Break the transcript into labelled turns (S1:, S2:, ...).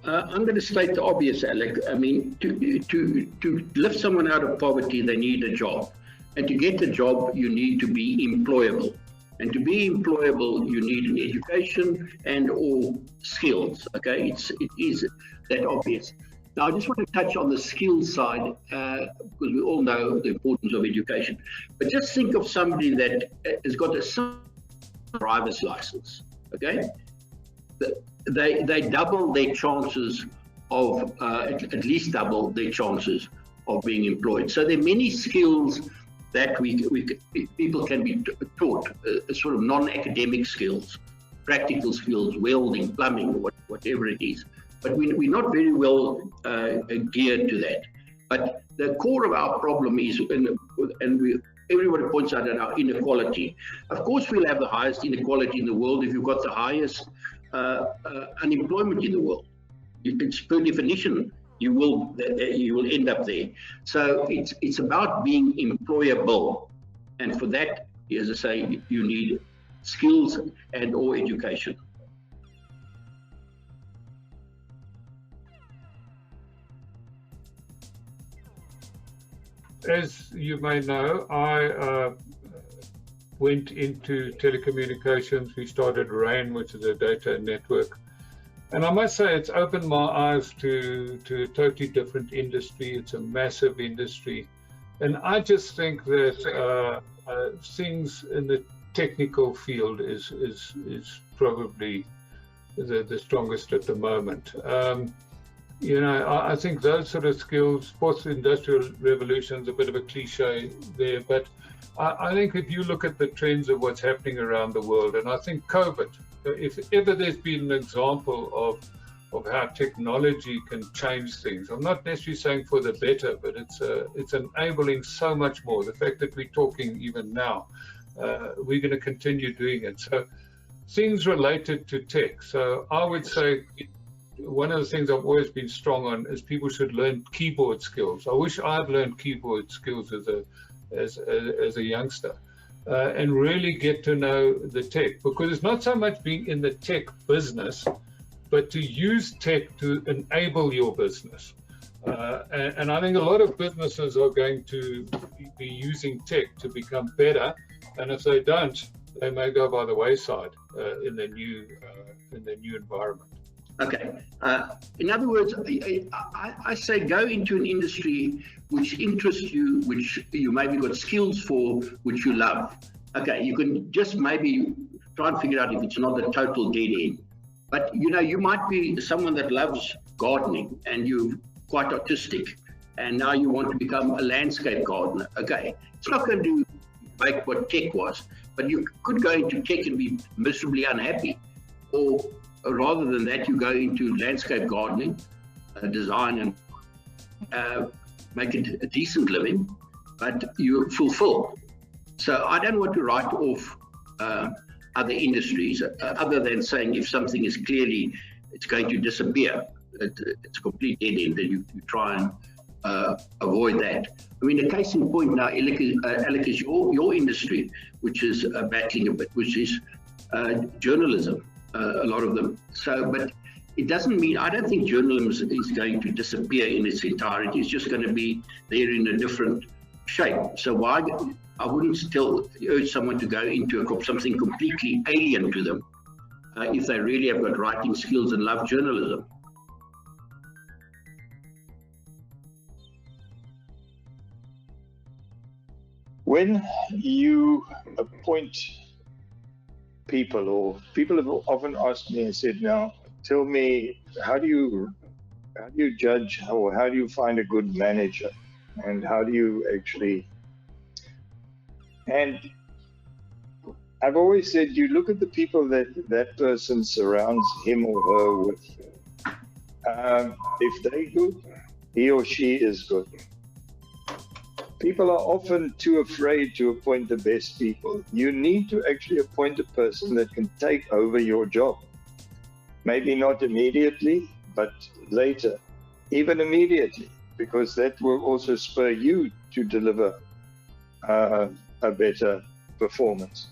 S1: I'm going to state the obvious, Alec. I mean, to lift someone out of poverty, they need a job. And to get a job, you need to be employable. And to be employable, you need an education and or skills. Okay, it is that obvious. Now, I just want to touch on the skills side because we all know the importance of education. But just think of somebody that has got a driver's license. Okay, they double their chances of at least double their chances of being employed. So there are many skills that people can be taught, sort of non-academic skills, practical skills, welding, plumbing, whatever it is. But we're not very well geared to that. But the core of our problem is, everybody points out that our inequality. Of course, we'll have the highest inequality in the world if you've got the highest unemployment in the world. It's per definition. You will end up there. So it's about being employable, and for that, as I say, you need skills and or education.
S2: As you may know, I went into telecommunications. We started RAN, which is a data network. And I must say, it's opened my eyes to a totally different industry. It's a massive industry. And I just think that things in the technical field is probably the strongest at the moment. You know, I think those sort of skills, fourth industrial revolution is a bit of a cliche there, but I think if you look at the trends of what's happening around the world, and I think COVID, if ever there's been an example of how technology can change things, I'm not necessarily saying for the better, but it's enabling so much more. The fact that we're talking even now, we're going to continue doing it. So things related to tech. So I would say one of the things I've always been strong on is people should learn keyboard skills. I wish I'd learned keyboard skills as a youngster. And really get to know the tech, because it's not so much being in the tech business, but to use tech to enable your business. And I think a lot of businesses are going to be using tech to become better, and if they don't, they may go by the wayside in the new environment.
S1: Okay. In other words, I say go into an industry which interests you, which you maybe got skills for, which you love. Okay, you can just maybe try and figure out if it's not a total dead end. But you know, you might be someone that loves gardening and you're quite artistic, and now you want to become a landscape gardener. Okay, it's not going to make what tech was, but you could go into tech and be miserably unhappy, or rather than that, you go into landscape gardening, design, and make it a decent living, but you fulfill. So I don't want to write off other industries, other than saying if something is clearly, it's going to disappear, it's a complete dead end, then you try and avoid that. I mean, a case in point now, Alec, is your industry, which is battling a bit, which is journalism. A lot of them. So, but it doesn't mean, I don't think journalism is going to disappear in its entirety. It's just going to be there in a different shape. So why, I wouldn't still urge someone to go into something completely alien to them if they really have got writing skills and love journalism.
S3: When you appoint people, or people have often asked me and said, now tell me, how do you judge, or how do you find a good manager, and how do you actually, and I've always said, you look at the people that person surrounds him or her with. If they're good, he or she is good. People are often too afraid to appoint the best people. You need to actually appoint a person that can take over your job. Maybe not immediately, but later, even immediately, because that will also spur you to deliver a better performance.